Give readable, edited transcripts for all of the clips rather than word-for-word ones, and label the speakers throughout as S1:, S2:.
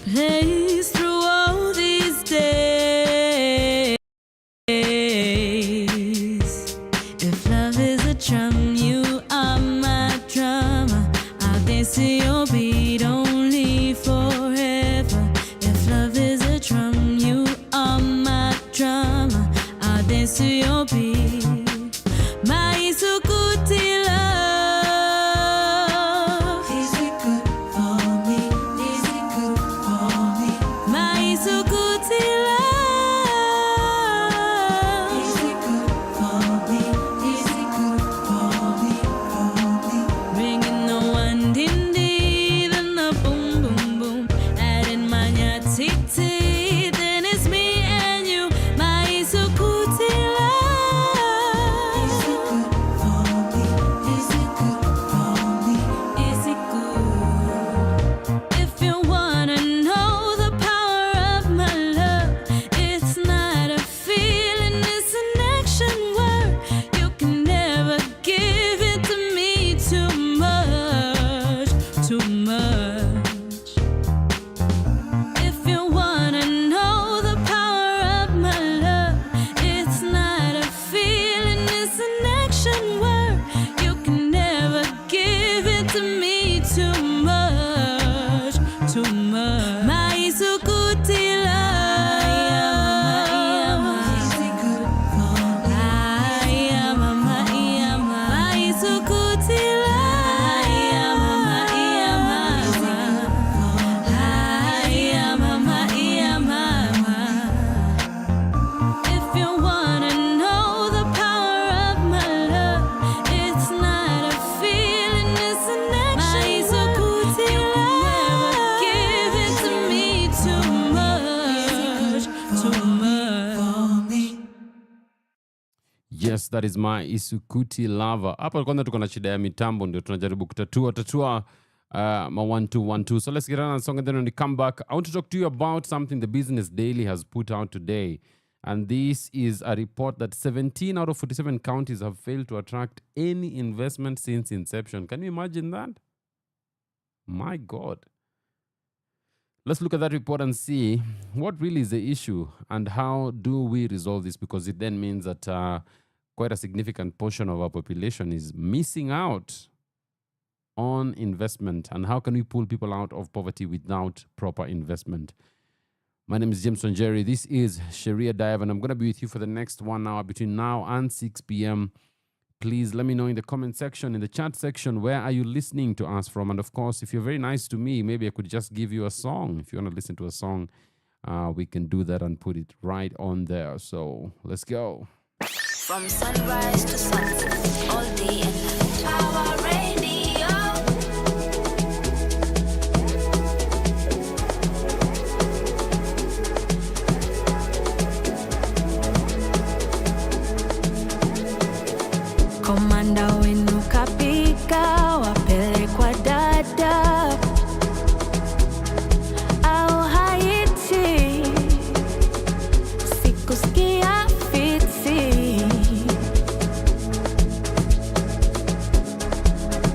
S1: place through all these days. If love is a drum, you are my drummer. I'll dance to your beat only forever. If love is a drum, you are my drummer. I'll dance to your beat. My isukuti love. Is it good for me? Is it good for me? My isukuti love. Is it good for me? Is it good for me? Bringing the one din din and the boom boom boom, adding my nyatiti, then it's me and you. My isukuti love. Is it good for me? Is it good for me? Is it good? If you wanna know the power of my love, it's not a feeling, it's an action word. You can never give it to me too much, too much. If you wanna know the power of my love, it's not a feeling, it's an action word. You can never give it to me too much, too much. My isukuti love. Is it good for me? My isukuti love. If you wanna know the power of my love, it's not a feeling, it's an action. My isukuti love. Give it to me too much, too much.
S2: Yes, that is my isukuti lava. Hapa kwanza tuko na shida ya mitambo, ndio tunajaribu tatua ma 1212. So let's get on a song, and then when we come back, I want to talk to you about something the Business Daily has put out today. And this is a report that 17 out of 47 counties have failed to attract any investment since inception. Can you imagine that? My God. Let's look at that report and see what really is the issue and how do we resolve this, because it then means that quite a significant portion of our population is missing out on investment. And how can we pull people out of poverty without proper investment? My name is WaNjeri. This is Sheria Dive, and I'm going to be with you for the next 1 hour between now and 6 p.m. Please let me know in the comment section, in the chat section, where are you listening to us from? And of course, if you're very nice to me, maybe I could just give you a song. If you want to listen to a song, we can do that and put it right on there. So let's go.
S3: From sunrise to sunset, all day and night. Our radio.
S1: Komanda wenu kapika, wapelekwa dada au Haiti, sikusikia fiti.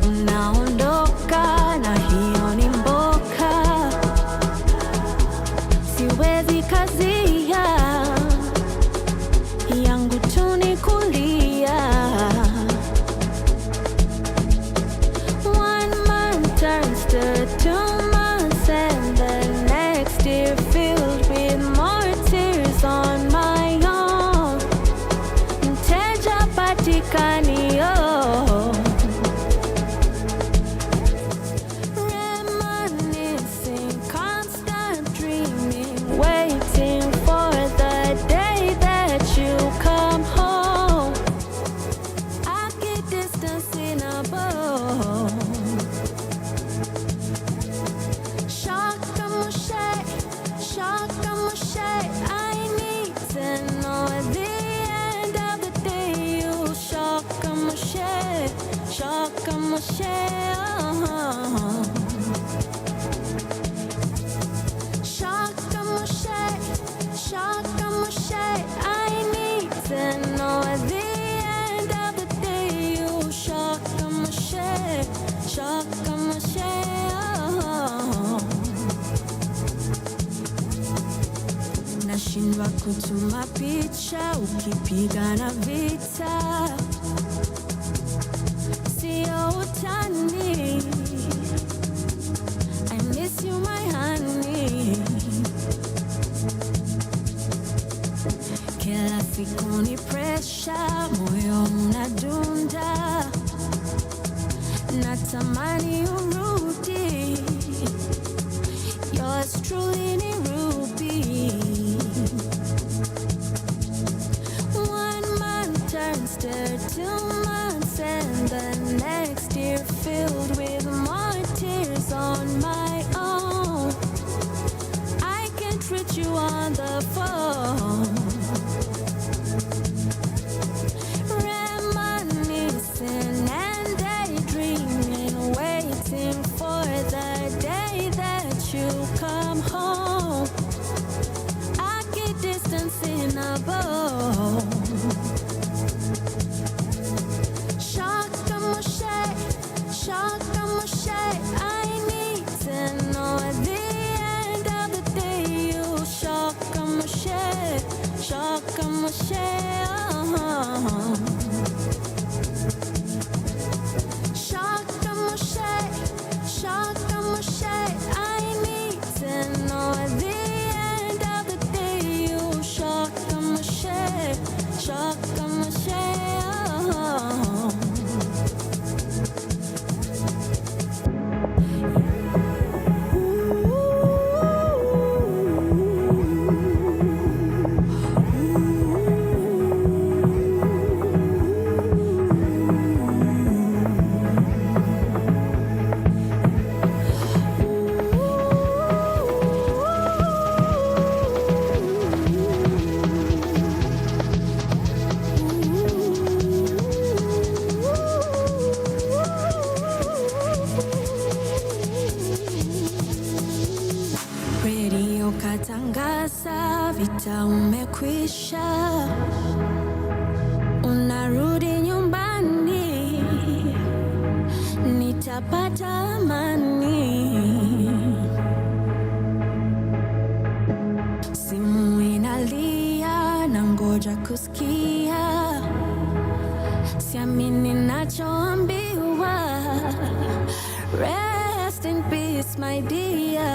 S1: Unaondoka na hiyo ni mboka, siwezi kazia, yangu tu ni kulia. 1 month turns to 2 months, and the next year filled with more tears on my own. Mteja patikanio, reminiscing, constant dreaming, waiting for the day that you come home. I get distance in a bow. Shakamushe, I need to know the end of the day. You shakamushe, Shakamushe, I need to know the end of the day. You shakamushe. Unashindwa kutuma picha ukipigana vita, sio utani. I miss you my honey. Kila siku ni pressure, moyo unadunda, natamani urudi. Yours truly ni Ruby. 1 month turns to 2 months, and the next year filled with more tears on my own. I can't reach you on the phone. Reminiscing and daydreaming, waiting for the day that you come home. I get distance in a bow. Shaka Moshe, I need to know at the end of the day you Shaka Moshe, oh. Shaka Moshe, I need to know at the end of the day you Shaka Moshe, oh. Radio katangaza vita umekwisha, unarudi nyumbani, nitapata amani. Simu inalia, nangoja kusikia, siamini nachoambiwa. Rest in peace, my dear.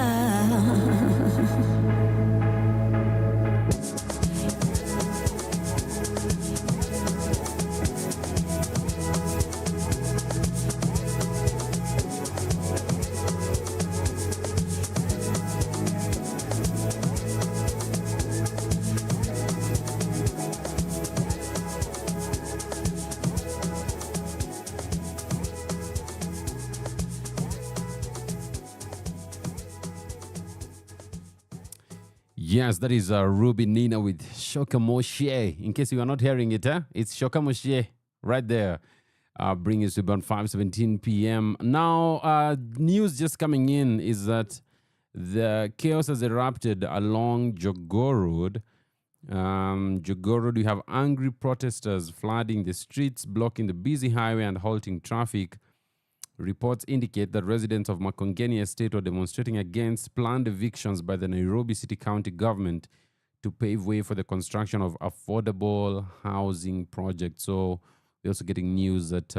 S2: Yes, that is Ruby Nina with Shoka Moshe. In case you are not hearing it, it's Shoka Moshe right there. Bringing us to about 5:17 p.m. Now, news just coming in is that the chaos has erupted along Jogoo Road. Jogoo Road, we have angry protesters flooding the streets, blocking the busy highway and halting traffic. Reports indicate that residents of Makongeni Estate were demonstrating against planned evictions by the Nairobi City County government to pave way for the construction of affordable housing projects. So we're also getting news that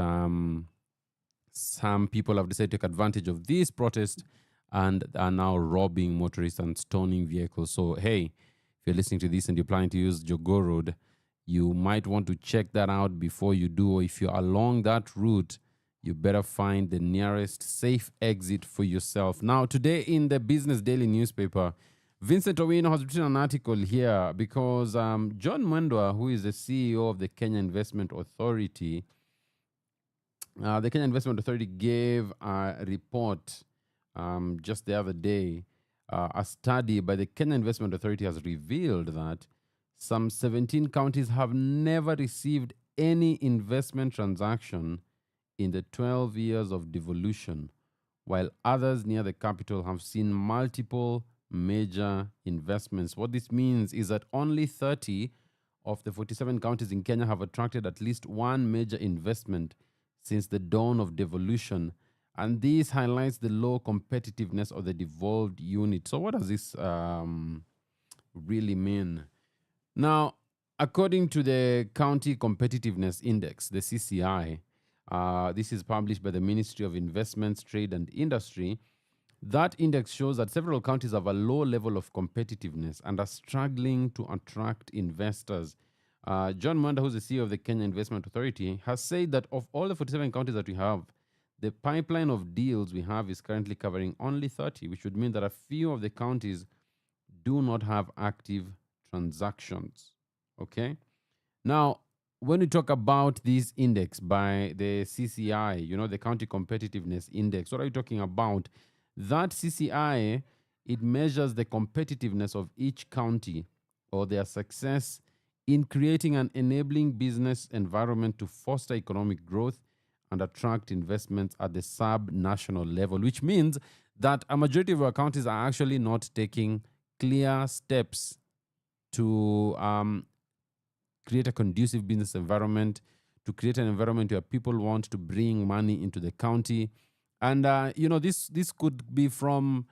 S2: some people have decided to take advantage of this protest and are now robbing motorists and stoning vehicles. So, hey, if you're listening to this and you're planning to use Jogoo Road, you might want to check that out before you do. Or if you're along that route, you better find the nearest safe exit for yourself. Now, today in the Business Daily newspaper, Vincent Owino has written an article here because John Mwendwa, who is the CEO of the Kenya Investment Authority, gave a report just the other day. A study by the Kenya Investment Authority has revealed that some 17 counties have never received any investment transaction in the 12 years of devolution, while others near the capital have seen multiple major investments. What this means is that only 30 of the 47 counties in Kenya have attracted at least one major investment since the dawn of devolution. And this highlights the low competitiveness of the devolved unit. So what does this really mean? Now, according to the County Competitiveness Index, the CCI, this is published by the Ministry of Investments, Trade and Industry. That index shows that several counties have a low level of competitiveness and are struggling to attract investors. John Mwanda, who's the CEO of the Kenya Investment Authority, has said that of all the 47 counties that we have, the pipeline of deals we have is currently covering only 30, which would mean that a few of the counties do not have active transactions. Okay? Now, when we talk about this index by the CCI, the County Competitiveness Index, what are you talking about? That CCI, it measures the competitiveness of each county or their success in creating an enabling business environment to foster economic growth and attract investments at the sub-national level, which means that a majority of our counties are actually not taking clear steps to create a conducive business environment, to create an environment where people want to bring money into the county. And, this could be from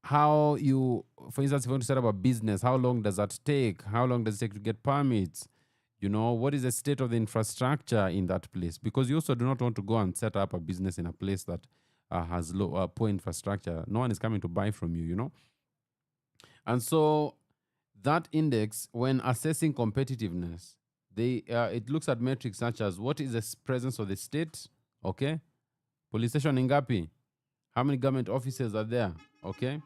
S2: how you, for instance, if you want to set up a business, how long does that take? How long does it take to get permits? What is the state of the infrastructure in that place? Because you also do not want to go and set up a business in a place that has poor infrastructure. No one is coming to buy from you, And so that index, when assessing competitiveness, it looks at metrics such as what is the presence of the state, okay? Police station Ngapi? How many government offices are there? Okay.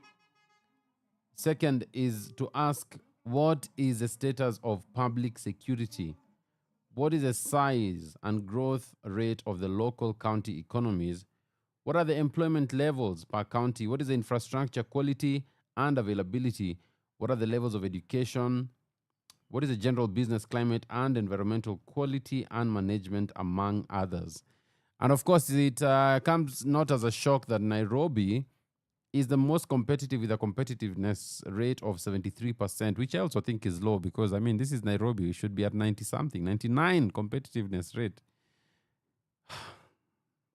S2: Second is to ask, what is the status of public security? What is the size and growth rate of the local county economies? What are the employment levels per county? What is the infrastructure quality and availability? What are the levels of education? What is the general business climate and environmental quality and management, among others? And of course, it comes not as a shock that Nairobi is the most competitive with a competitiveness rate of 73%, which I also think is low because, this is Nairobi. We should be at 90-something, 99 competitiveness rate.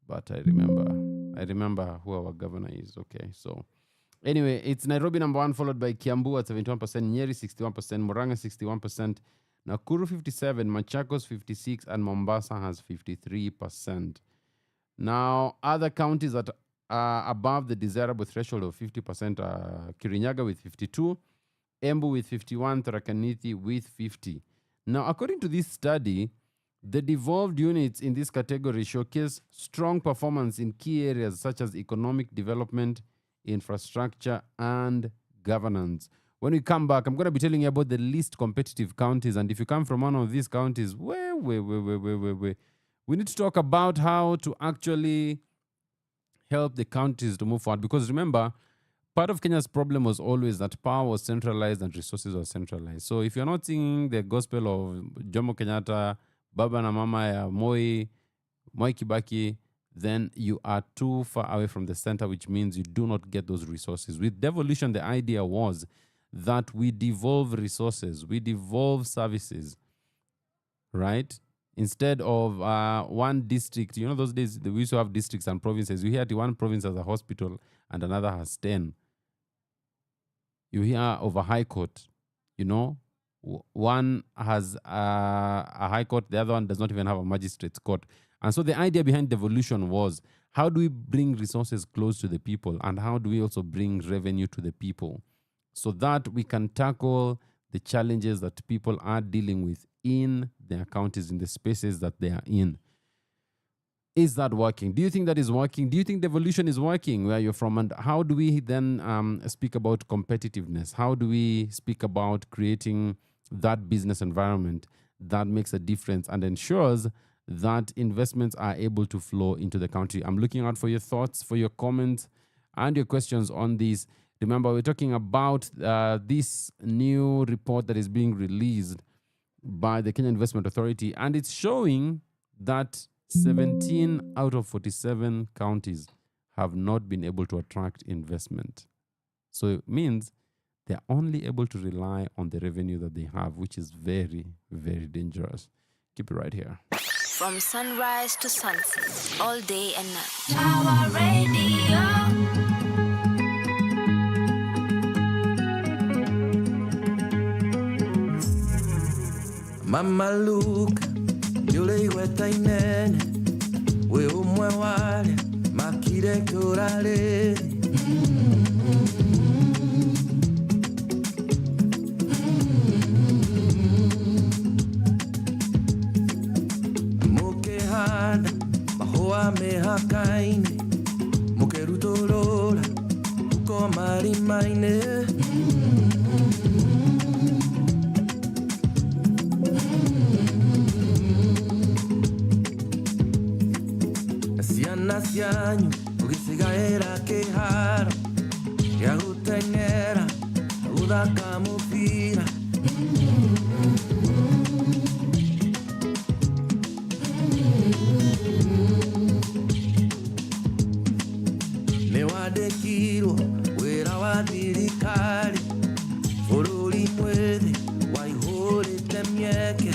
S2: But I remember who our governor is. Okay, so anyway, it's Nairobi number 1, followed by Kiambu at 71%, Nyeri 61%, Murang'a 61%, Nakuru 57%, Machakos 56%, and Mombasa has 53%. Now, other counties that are above the desirable threshold of 50% are Kirinyaga with 52%, Embu with 51%, Tharaka Nithi with 50%. Now, according to this study, the devolved units in this category showcase strong performance in key areas such as economic development, infrastructure, and governance. When we come back, I'm going to be telling you about the least competitive counties. And if you come from one of these counties, we need to talk about how to actually help the counties to move forward. Because remember, part of Kenya's problem was always that power was centralized and resources were centralized. So if you're not singing the gospel of Jomo Kenyatta, Baba na Mama ya Moi Kibaki, then you are too far away from the center, which means you do not get those resources. With devolution, the idea was that we devolve resources, we devolve services, right? Instead of one district, those days we used to have districts and provinces. You hear one province has a hospital and another has 10. You hear of a high court, one has a high court, the other one does not even have a magistrate's court. And so the idea behind devolution was, how do we bring resources close to the people, and how do we also bring revenue to the people so that we can tackle the challenges that people are dealing with in their counties, in the spaces that they are in. Is that working? Do you think that is working? Do you think devolution is working where you're from? And how do we then speak about competitiveness? How do we speak about creating that business environment that makes a difference and ensures that investments are able to flow into the country? I'm looking out for your thoughts, for your comments, and your questions on this. Remember, we're talking about this new report that is being released by the Kenya Investment Authority, and it's showing that 17 out of 47 counties have not been able to attract investment. So it means they're only able to rely on the revenue that they have, which is very, very dangerous. Keep it right here.
S3: From sunrise to sunset, all day and night. Power Radio.
S4: Mama Luka yule igweta inene we umwe wale makire kurale mukehanda mahua mehakaine mukerutolora uko marimaine Cianyu ugisigaira kiharo gia guteng'era guthaka mubira niwandikirwo wira wa thirikari bururi mwethe waihurite mieke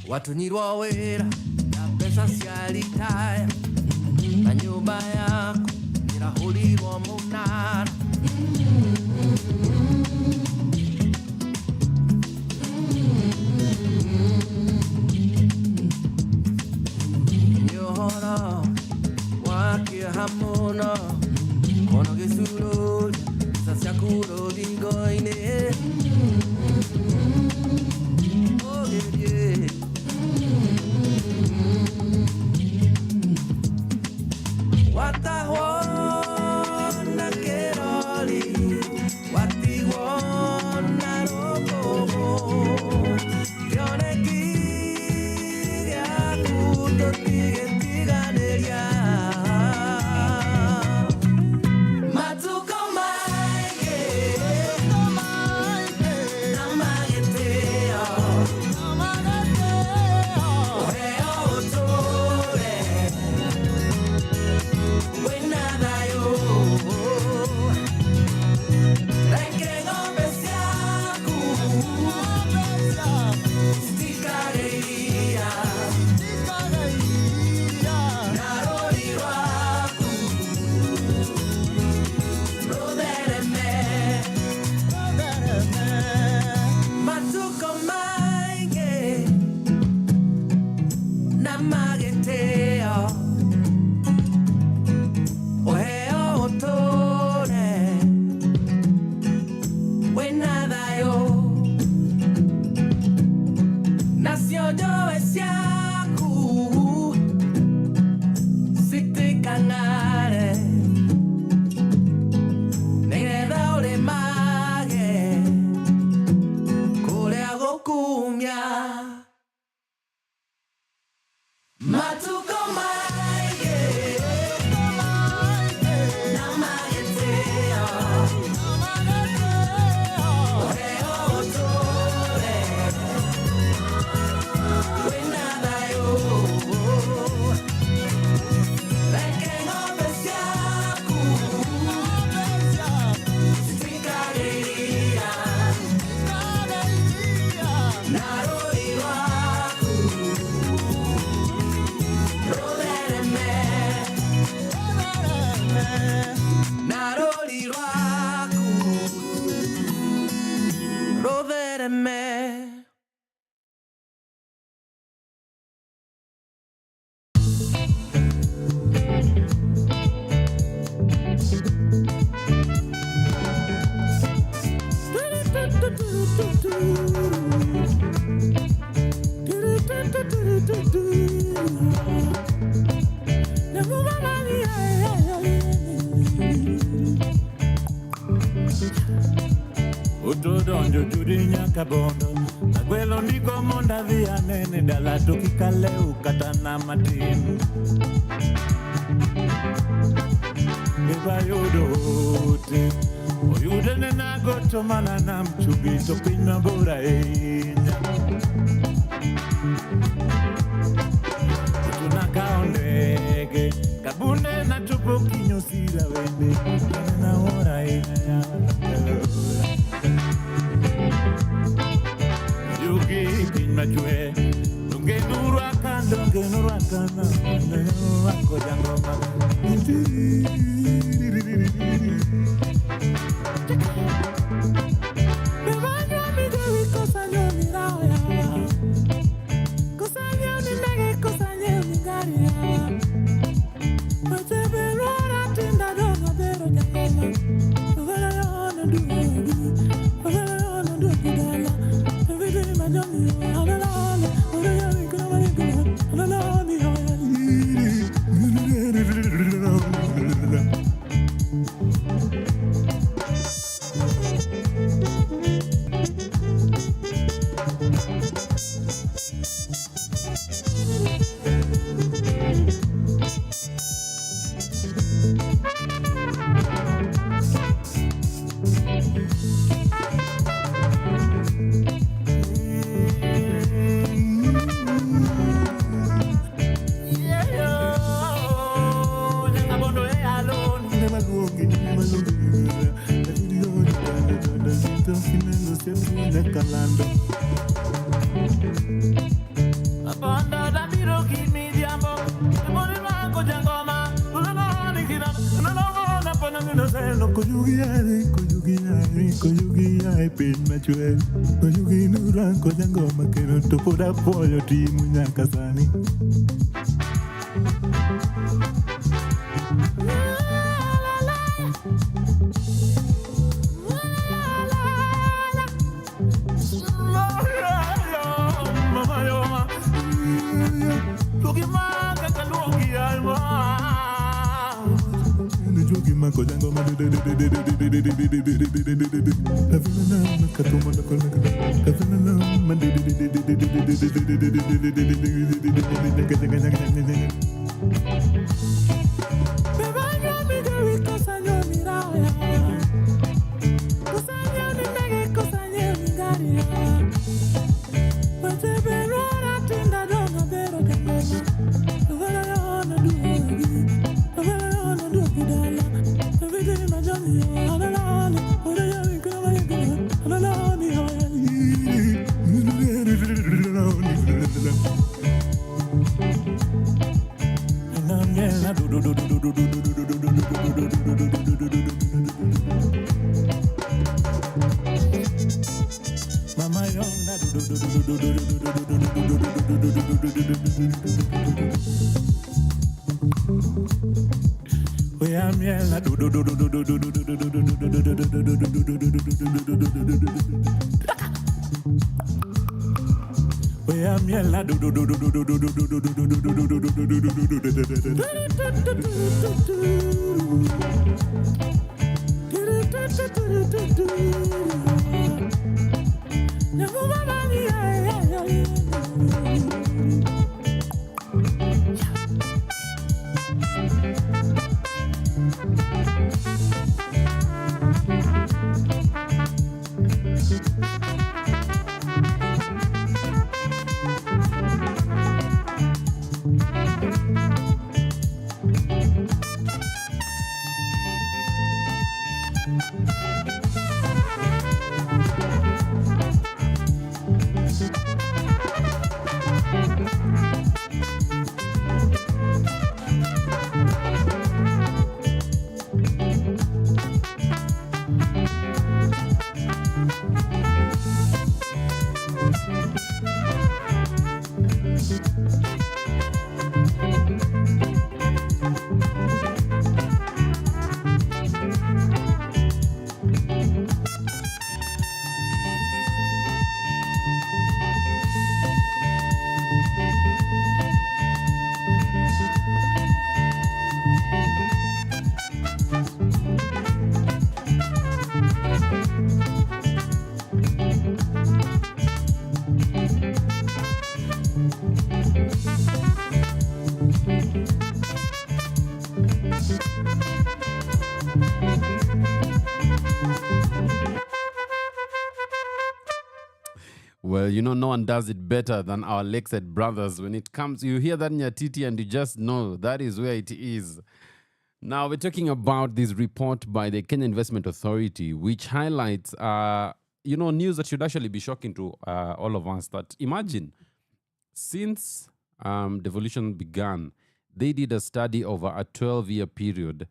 S4: watunyirwa wera na pesa ciaritaya na nyumba yako nirahurirwo munara nyohoro wakĩoha mũno kono gĩcurũria mbeca ciaku rũthingo-inĩ
S5: adhi nyaka bondo agwelo ndiko mondo adhi anene dala to kik alew kata na matin. Bayudo ote oyude ne nago to mana nam chumbi to piny mabor ahinya. To nakawo ndege kabunde nachopo kinyo sira wende naora ahinya. Yugi piny machwe donge nurwaka na wako jangoma. Koyugi nuranko jangoma kendo to pod apuoyo timu nyaka sani.
S2: Well, no one does it better than our Lakeside brothers. When it comes, you hear that Nyatiti and you just know that is where it is. Now, we're talking about this report by the Kenya Investment Authority, which highlights, news that should actually be shocking to all of us. That imagine, since devolution began, they did a study over a 12-year period,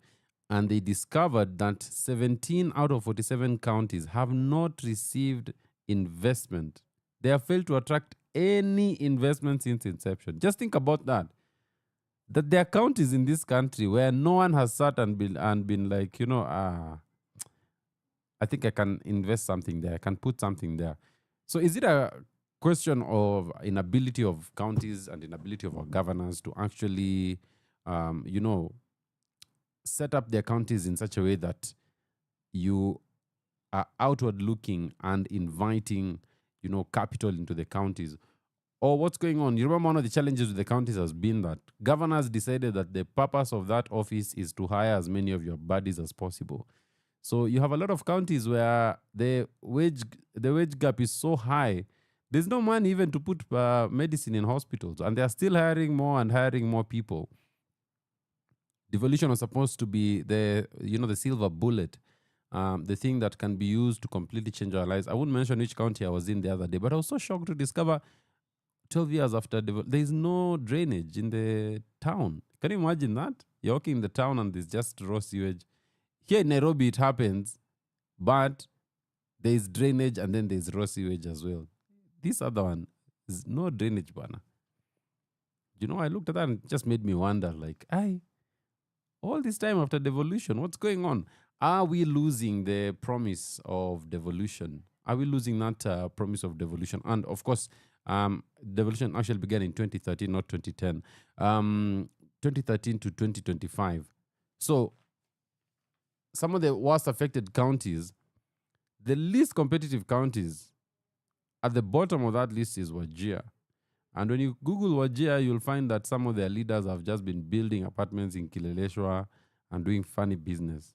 S2: and they discovered that 17 out of 47 counties have not received investment. They have failed to attract any investment since inception. Just think about that. That there are counties in this country where no one has sat and been like, I think I can invest something there. I can put something there. So is it a question of inability of counties and inability of our governors to actually, set up their counties in such a way that you are outward looking and inviting, capital into the counties? Or what's going on? You remember one of the challenges with the counties has been that governors decided that the purpose of that office is to hire as many of your buddies as possible. So you have a lot of counties where the wage gap is so high, there's no money even to put medicine in hospitals, and they are still hiring more people. Devolution was supposed to be the silver bullet, the thing that can be used to completely change our lives. I wouldn't mention which county I was in the other day, but I was so shocked to discover 12 years after there is no drainage in the town. Can you imagine that? You're walking in the town and there's just raw sewage. Here in Nairobi it happens, but there is drainage and then there's raw sewage as well. This other one is no drainage, bana. I looked at that and it just made me wonder, like, all this time after devolution, what's going on? Are we losing the promise of devolution? Are we losing that promise of devolution? And of course, devolution actually began in 2013, not 2010. 2013 to 2025. So some of the worst affected counties, the least competitive counties, at the bottom of that list is WaNjeri. And when you Google WaNjeri, you'll find that some of their leaders have just been building apartments in Kileleshwa and doing funny business.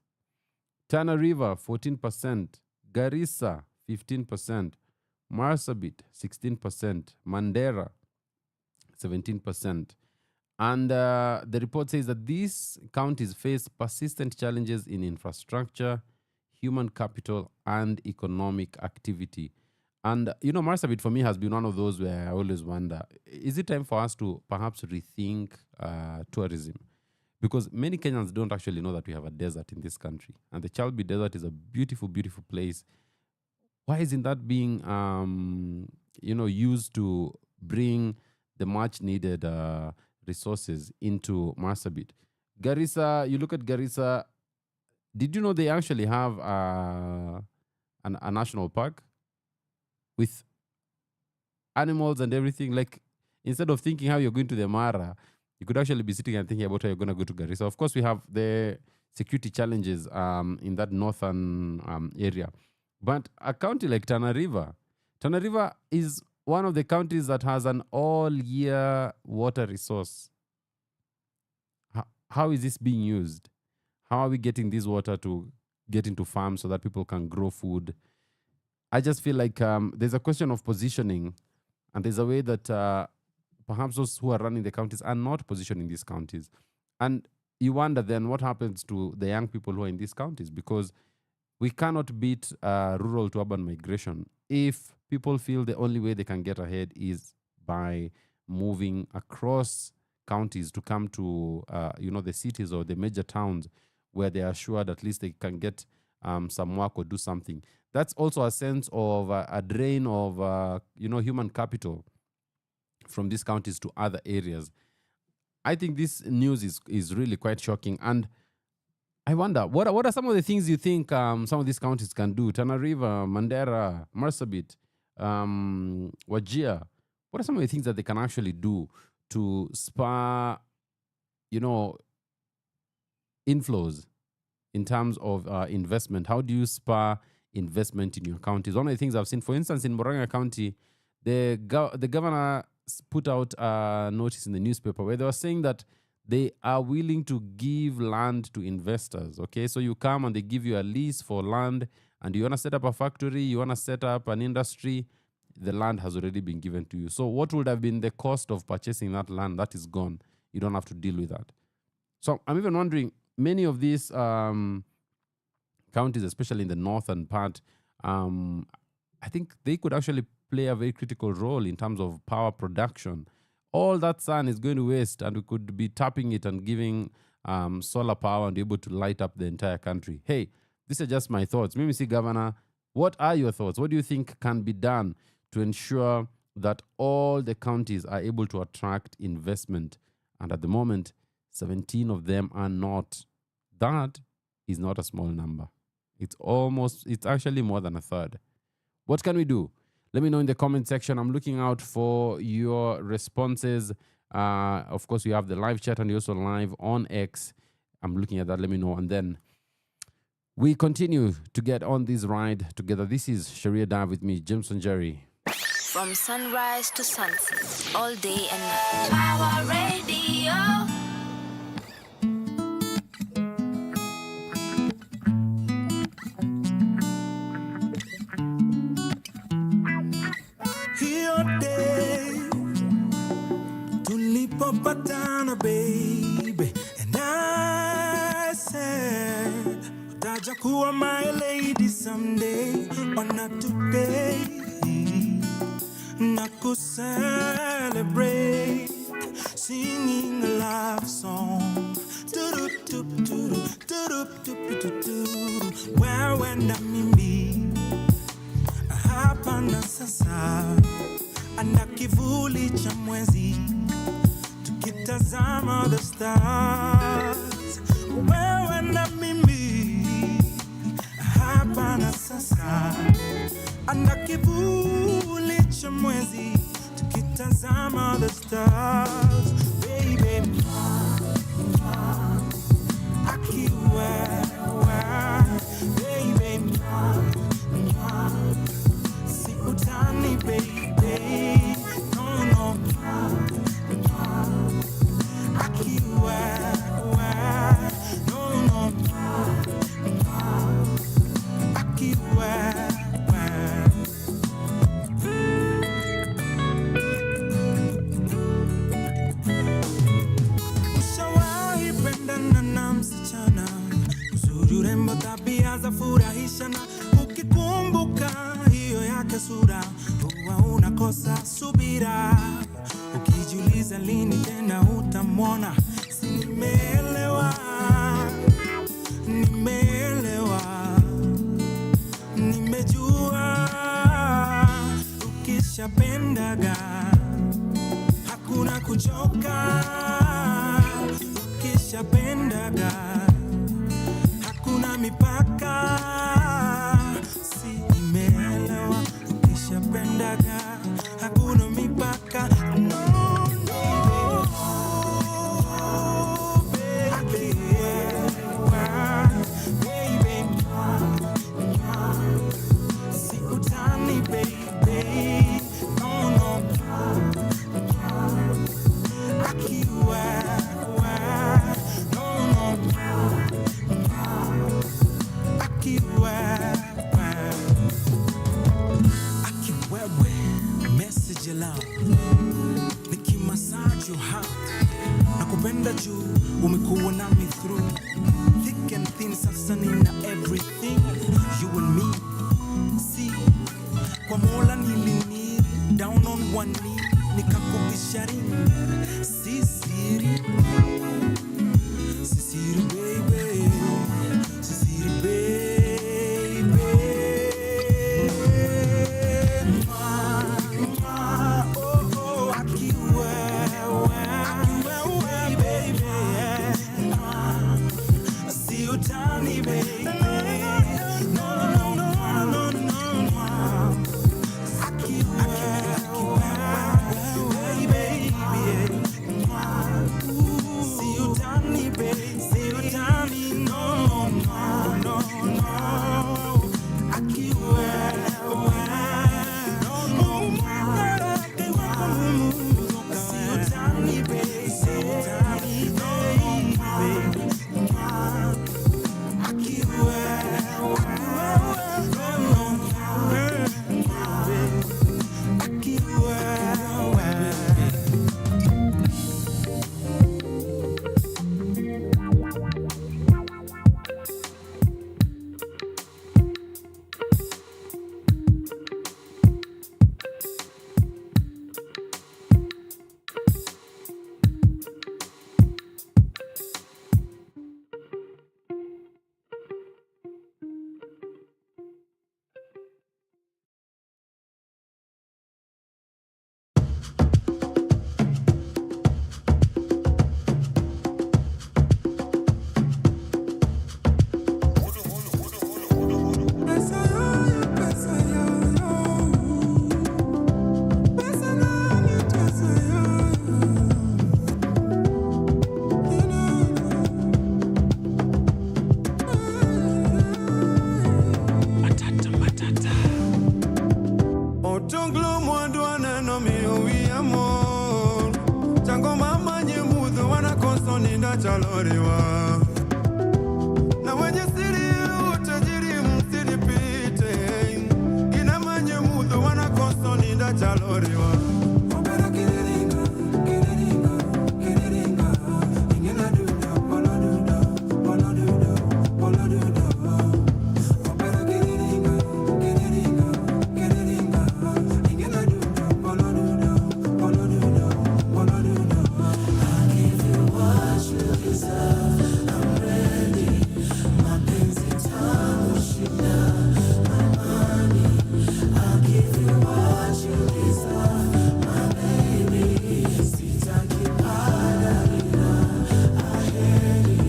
S2: Tana River, 14%. Garissa, 15%. Marsabit, 16%. Mandera, 17%. And the report says that these counties face persistent challenges in infrastructure, human capital, and economic activity. And, Marsabit for me has been one of those where I always wonder, is it time for us to perhaps rethink tourism? Because many Kenyans don't actually know that we have a desert in this country. And the Chalbi Desert is a beautiful, beautiful place. Why isn't that being, used to bring the much needed resources into Marsabit? Garissa, you look at Garissa, did you know they actually have a national park with animals and everything? Like, instead of thinking how you're going to the Mara, you could actually be sitting and thinking about how you're going to go to Garissa. Of course, we have the security challenges in that northern area. But a county like Tana River is one of the counties that has an all-year water resource. How is this being used? How are we getting this water to get into farms so that people can grow food? I just feel like there's a question of positioning, and there's a way that perhaps those who are running the counties are not positioning these counties. And you wonder then what happens to the young people who are in these counties, because we cannot beat rural to urban migration if people feel the only way they can get ahead is by moving across counties to come to the cities or the major towns where they are sure that at least they can get some work or do something. That's also a sense of a drain of human capital from these counties to other areas. I think this news is really quite shocking, and I wonder what are some of the things you think some of these counties can do? Tana River, Mandera, Marsabit, WaNjeri. What are some of the things that they can actually do to spur, inflows in terms of investment? How do you spur investment in your counties? One of the things I've seen, for instance, in Murang'a County, the governor put out a notice in the newspaper where they were saying that they are willing to give land to investors. Okay, so you come and they give you a lease for land, and you want to set up a factory, you want to set up an industry, the land has already been given to you. So what would have been the cost of purchasing that land? That is gone. You don't have to deal with that. So I'm even wondering, many of these counties, especially in the northern part, I think they could actually play a very critical role in terms of power production. All that sun is going to waste, and we could be tapping it and giving solar power and be able to light up the entire country. Hey, these are just my thoughts. Mimi si Governor, what are your thoughts? What do you think can be done to ensure that all the counties are able to attract investment? And at the moment, 17 of them are not. That is not a small number. It's actually more than a third. What can we do? Let me know in the comment section. I'm looking out for your responses. Of course, we have the live chat and also live on X. I'm looking at that. Let me know. And then we continue to get on this ride together. This is Sheria Dive with me, WaNjeri.
S3: From sunrise to sunset, all day and night. Power Radio.
S5: Patana, baby, and I said, Dajakuwa my lady someday, or not today. Naku celebrate, singing a love song. Where when I'm in me, hapa na sasa, anakivuli cha mwezi. Kitazama the stars, wewe na mimi hapa na sasa, ana kivuli cha mwezi, tukitazama the stars, baby, akiwa baby, sikutani baby, no. Ushawahi pendana na msichana, uzuri urembo tabia za furahishana, ukikumbuka hiyo yake sura huwa unakosa subira, ukijiuliza lini tena utamwona. Si nimeelewa, nimejua, ukishapendaga hakuna kuchoka, ukishapendaga hakuna mipaka. Si nimeelewa, ukishapendaga hakuna mipaka. Nakupenda juu umekuwa nami through thick and thin, sasa nina everything you and me. See, kwa Mola nilini down on one knee, nikakupisha ring. Si siri baby, si siri baby.
S6: Chonglo mwadwana no mi uwi amor. Chango mama nye mudu wana konsoni nda chalorewa. Na wenye siri utajiri msini pite. Ina manye mudu wana konsoni nda chalorewa. Opera kiriringa, kiriringa, kiriringa. Ingena duda, polo duda, polo duda, polo duda. Opera kiriringa, kiriringa, kiriringa. Ingena duda, polo duda, polo duda, polo duda. I give you what you deserve. I'm ready. Mapenzi tamu shida, my money. I'll give you what you deserve, my baby. Sitaki padarina, aheri.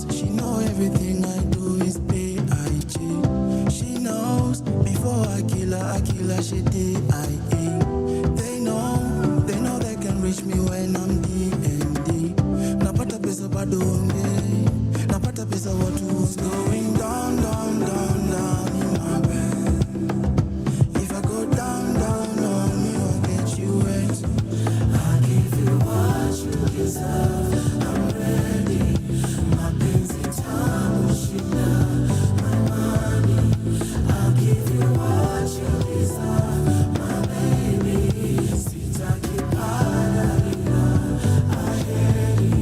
S6: She know everything I do is B.I.G. She knows before I kill her, she D.I.E. They know they can reach me when I'm D&D. Napata pesa bado ongei, napata pesa watu going down, down, down, down in my bed. If I go down, down on you, I'll get you wet. I'll give you what you deserve. I'm ready. Mapenzi tamu shida, my money. I'll give you what you deserve, my baby. Sitaki padarina, aheri.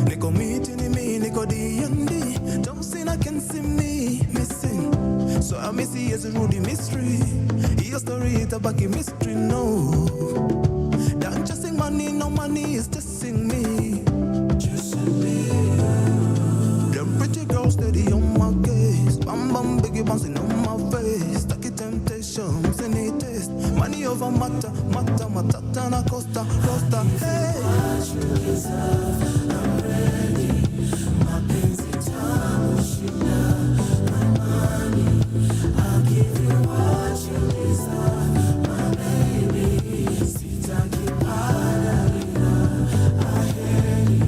S6: Niko meeting me, niko D&D. Don't say I can see me missing. So I miss it as a Rudy mystery. Your story is a baggy mystery, no. Don't just sing money, no money is just sing me. Chasing me. Them pretty girls steady on my case. Bam bam biggie bouncing on my face. Stuck in temptations in a taste. Money over matter, matter, matata na costa, costa. Hey. What you deserve, I'm ready. Mapenzi tamu shida, my money. I'll give you what you deserve, my baby. Sitaki padarina, aheri.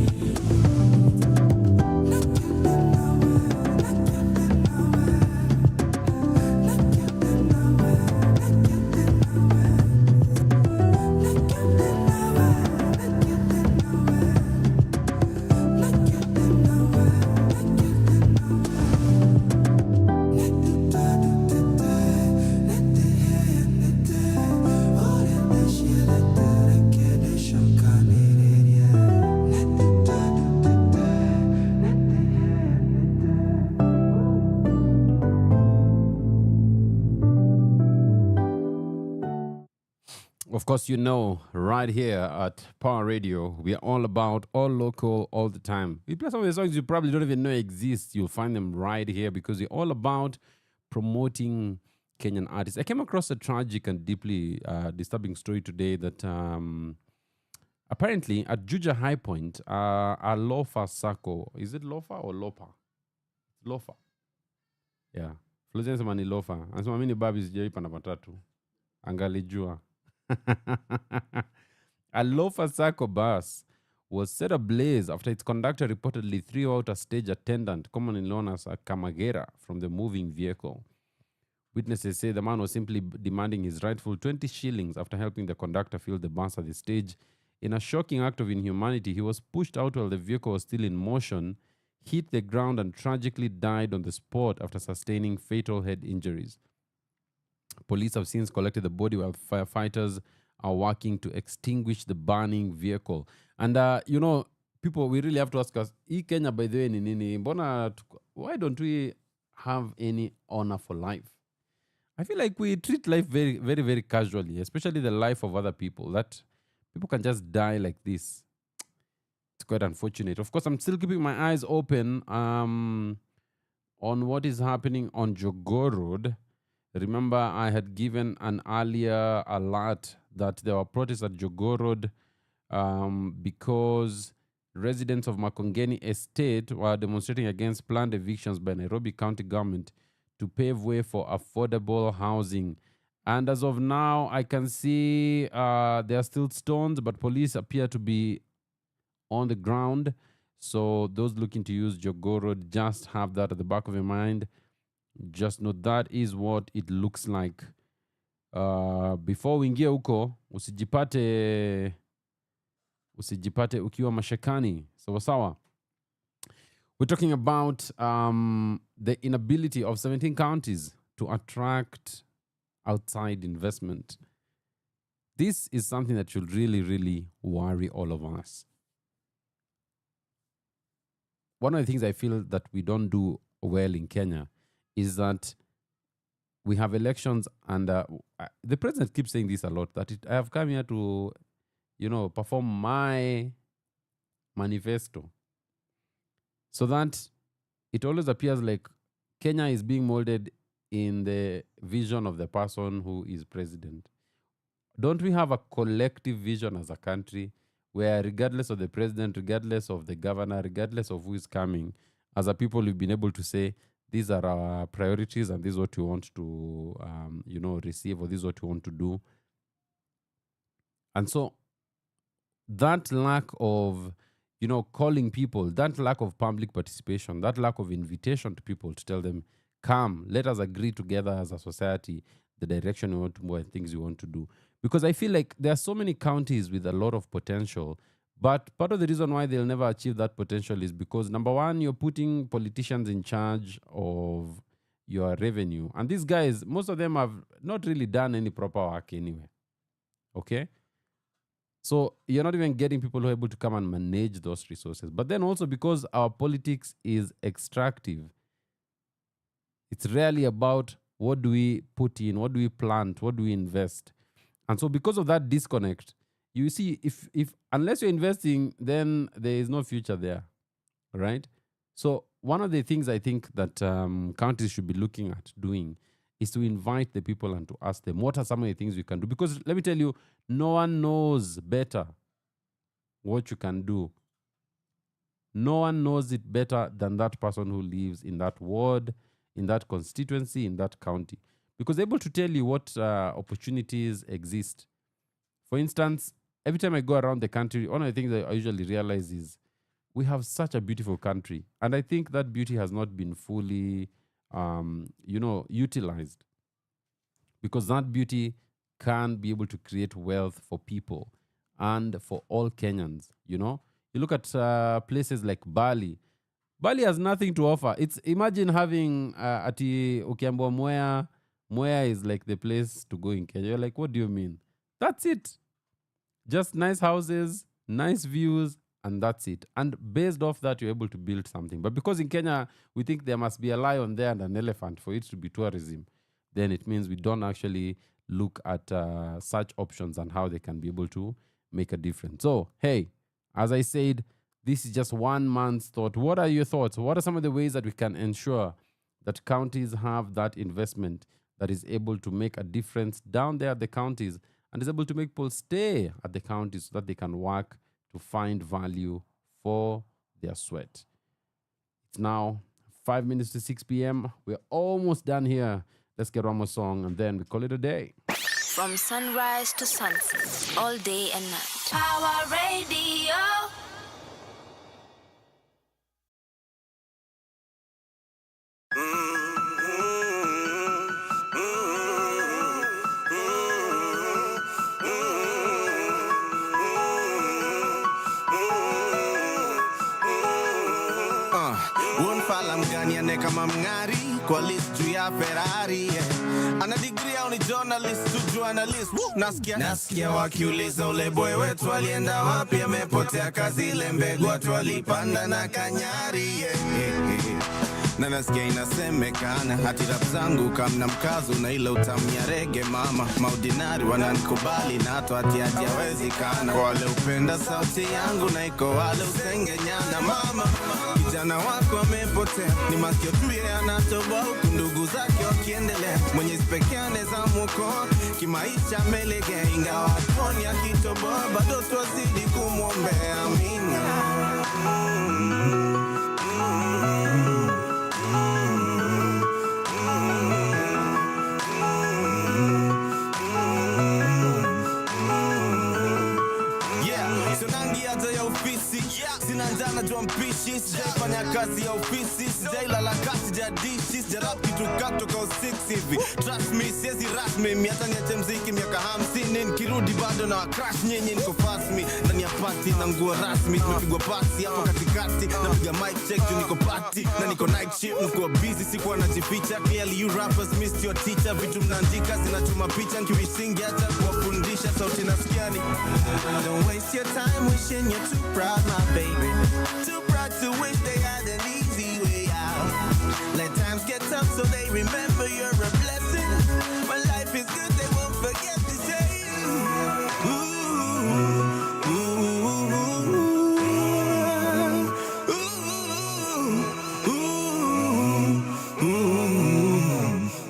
S2: Of course, you know, right here at Power Radio, we are all about all local all the time. We play some of the songs you probably don't even know exist. You'll find them right here because we're all about promoting Kenyan artists. I came across a tragic and deeply disturbing story today that apparently at Juja High Point, a lofa sako, is it lofa or lopa? Lofa. Yeah. Flozia sema ni lofa. Anasema mimi ni babi sijaipanda matatu. Angalijua. A lofa sako bus was set ablaze after its conductor reportedly threw out a stage attendant, commonly known as a kamagera, from the moving vehicle. Witnesses say the man was simply demanding his rightful 20 shillings after helping the conductor fill the bus at the stage. In a shocking act of inhumanity, he was pushed out while the vehicle was still in motion, hit the ground, and tragically died on the spot after sustaining fatal head injuries. Police have since collected the body while firefighters are working to extinguish the burning vehicle. And, you know, people, we really have to ask us, Kenya, by the way, ni nini? Why don't we have any honor for life? I feel like we treat life very, very, very casually, especially the life of other people, that people can just die like this. it's quite unfortunate. Of course, I'm still keeping my eyes open on what is happening on Jogoo Road. Remember, I had given an earlier alert that there were protests at Jogoo Road because residents of Makongeni Estate were demonstrating against planned evictions by Nairobi County government to pave way for affordable housing. And as of now, I can see there are still stones, but police appear to be on the ground. So those looking to use Jogoo Road, just have that at the back of your mind. Just know that is what it looks like. Before uingie huko, usijipate ukiwa mashakani. Sawa. We're talking about the inability of 17 counties to attract outside investment. This is something that should really, really worry all of us. One of the things I feel that we don't do well in Kenya is that we have elections, and the president keeps saying this a lot, that I have come here to, perform my manifesto. So that it always appears like Kenya is being molded in the vision of the person who is president. Don't we have a collective vision as a country where, regardless of the president, regardless of the governor, regardless of who is coming, as a people, we've been able to say, these are our priorities and this is what we want to, receive, or this is what we want to do. And so that lack of, calling people, that lack of public participation, that lack of invitation to people to tell them, come, let us agree together as a society the direction we want to move and things we want to do. Because I feel like there are so many counties with a lot of potential, but part of the reason why they'll never achieve that potential is because, number one, you're putting politicians in charge of your revenue. And these guys, most of them have not really done any proper work anyway. Okay? So you're not even getting people who are able to come and manage those resources. But then also, because our politics is extractive, it's rarely about what do we put in, what do we plant, what do we invest. And so because of that disconnect, you see, if unless you're investing, then there is no future there, right? So one of the things I think that counties should be looking at doing is to invite the people and to ask them, what are some of the things we can do? Because let me tell you, no one knows better what you can do. No one knows it better than that person who lives in that ward, in that constituency, in that county. Because they're able to tell you what opportunities exist. For instance, every time I go around the country, one of the things I usually realize is we have such a beautiful country. And I think that beauty has not been fully, utilized. Because that beauty can be able to create wealth for people and for all Kenyans, You look at places like Bali. Bali has nothing to offer. Imagine having ati ukiambiwa Mwea is like the place to go in Kenya. You're like, what do you mean? That's it. Just nice houses, nice views, and that's it. And based off that, you're able to build something. But because in Kenya, we think there must be a lion there and an elephant for it to be tourism, then it means we don't actually look at such options and how they can be able to make a difference. So, hey, as I said, this is just one man's thought. What are your thoughts? What are some of the ways that we can ensure that counties have that investment that is able to make a difference down there at the counties and is able to make people stay at the counties so that they can work to find value for their sweat? It's now 5 minutes to 6 p.m. We're almost done here. Let's get one more song and then we call it a day.
S3: From sunrise to sunset, all day and night. Power Radio.
S6: Wonfala mgani ane kama mngari kwa list juu ya Ferrari, ana degree au ni journalist tu journalist. Nasikia wakiuliza ule boy wetu alienda wapi, amepotea kazi ile mbegu watu walipanda na kanyari. na nasikia inasemekana hati rap zangu kamna mkazo na ile utamu ya rege mama. Maudinari wananikubali na hata hati hawezekana. Kwa wale upenda sauti yangu na iko wale usengenyana mama. Kijana wako amepotea, ni masikio tu yeye anatoboa huku ndugu zake wakiendelea. Mwenyezi pekee anaweza mwokoa kimaisha amelegea, ingawa hatuoni akitoboa bado twazidi kumwombea. Amina. Sinanjana jua mpishi, sijaifanya kazi ya ofisi, sijailala kasi jadishi, sijarap kitu katoka 6 hivi. Trust me, siezi rasmi, miata niache mziki miaka 50, nikirudi bado na crash nyinyi niko fast me. Ndani ya party na nguo rasmi, tumepigwa pasi hapo katikati, napiga mic check juu niko party, na niko night shift, niko busy sikuwa najificha. Clearly you rappers missed your teacher, vitu mnaandika zinachuma picha, nkiwisingi hata kuwafundisha sauti nasikiani. Don't waste your time wishing you're too proud my baby, too proud to wish they had an easy way out. Let times get tough so they remember you're a blessing. When life is good they won't forget to say ooh, ooh, ooh, ooh, ooh,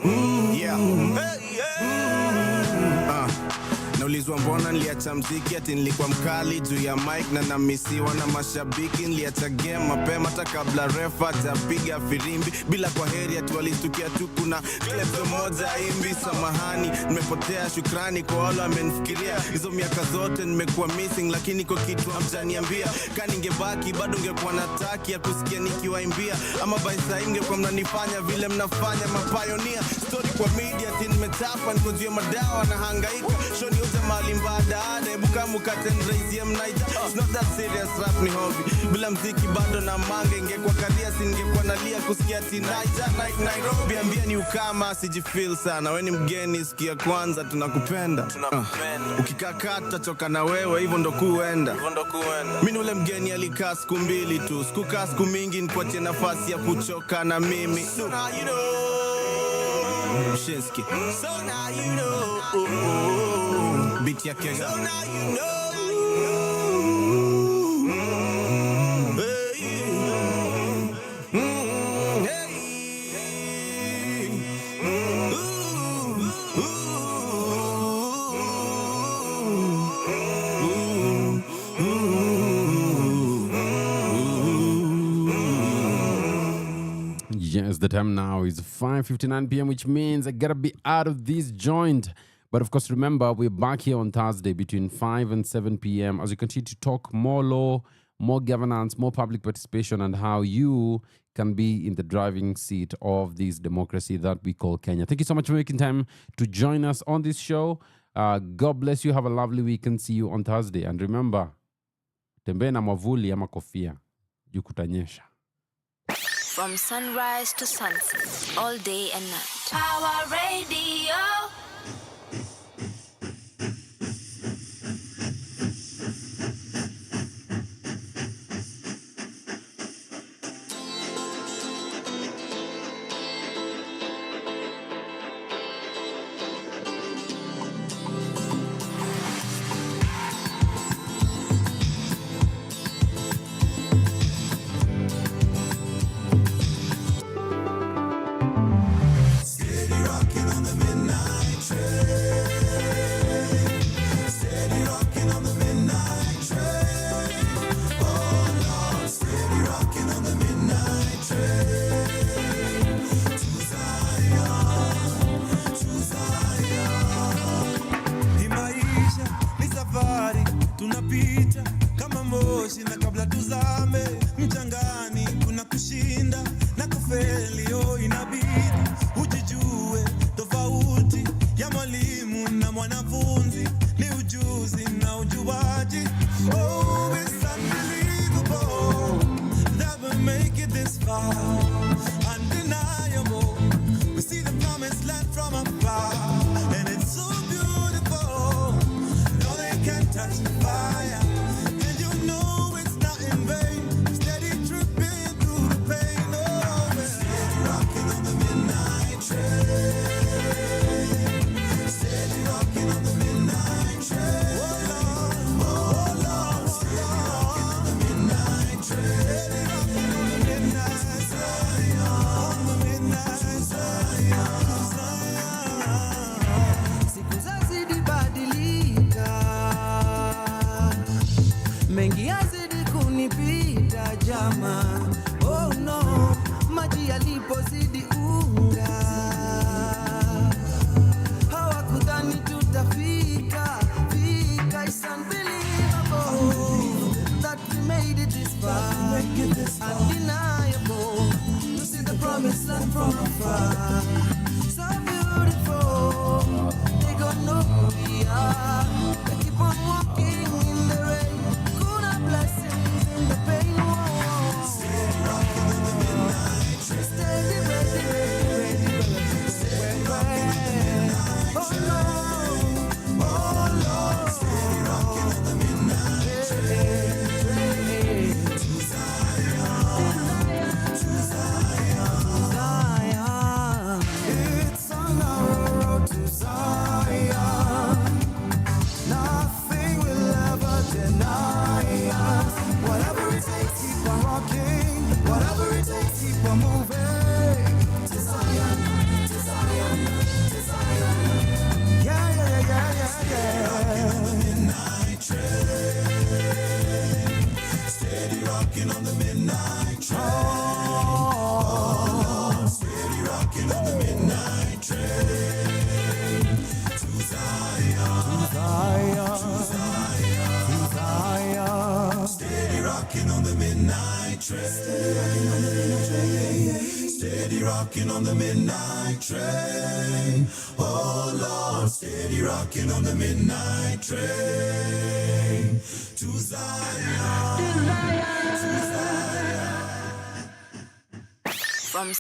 S6: ooh. Yeah. Hey, yeah. Naulizwa mbona niliacha mziki ati nilikuwa mkali juu ya mic na namisiwa na mashabiki. Niliacha game mapema hata kabla refa hajapiga firimbi. Bila kwa heri ati walistukia tu kuna clip moja imbi. Samahani nimepotea, shukrani kwa wale wamenifikiria. Hizo miaka zote nimekuwa missing, lakini kwa kitu hamjaniambia. Kani ningebaki bado ngekuwa nataki ya kusikia nikiwaimbia. Ama by saa ingekuwa mnanifanya vile mnafanya mapioneer. Story kwa media ati nimetapa niko juu ya madawa na hangaika. Shoni yote mali mbada hebu kama ukatendraizie mnaita. It's not that serious, rap ni hobby. Bila mziki bado na mange, ingekuwa karia singekuwa nalia kusikia tinaija Nairobi. Ambia ni ukama sijifeel sana, we ni mgeni sikia kwanza tunakupenda. Ukikakata choka na wewe hivyo ndo kuenda. Mimi ule mgeni alikaa siku 2 tu, sikukaa siku mingi nikuachie nafasi ya kuchoka na mimi. So now you know Shinsky. So now you know beat ya kega. So now you know
S2: Yes, the time now is 5:59 p.m., which means I gotta be out of this joint. But of course, remember, we're back here on Thursday between 5 and 7 p.m. as we continue to talk more law, more governance, more public participation, and how you can be in the driving seat of this democracy that we call Kenya. Thank you so much for making time to join us on this show. God bless you. Have a lovely weekend. See you on Thursday. And remember, tembea na mwavuli ama kofia, juu kutanyesha.
S3: From sunrise to sunset, all day and night. Power Radio.
S5: Tunapita kama moshi na kabla tuzame mchangani, kuna kushinda na kufeli. Inabidi ujijue tofauti ya mwalimu na mwanafunzi ni ujuzi na ujuaji. Oh, it's unbelievable that we make it this far. Undeniable, we see the promised land from afar, and it's so beautiful. No, they can't touch the fire, and you know it's not in vain. Steady tripping through the pain. Oh,
S4: kuzama. Oh no, maji yalipozidi unga, hawakudhani tutafika. It's unbelievable that we made it this far. Undeniable to see the promised land from afar. So beautiful, they got no who we are. They keep on walking in the rain. Good are blessings in the pain. Steady rocking in the midnight train. Steady, ready, ready, ready, ready. Steady rocking in the midnight train. Oh Lord, oh Lord. Steady rocking in the midnight train. To Zion, to Zion, Zion. It's on our road to Zion. Nothing will ever deny us. Whatever it takes, keep on rocking. Whatever it takes, keep on moving. To Zion, to Zion, to Zion. Yeah, yeah, yeah, yeah, yeah, yeah. Rocking on the midnight train. Steady rocking on the midnight train. Oh, Lord. Steady rocking on the midnight train. To Zion, to Zion, to Zion, to Zion. Steady rocking on the midnight train. Steady rocking on the midnight train. Oh Lord, steady rocking on the midnight train. To Zion, to Zion, to Zion.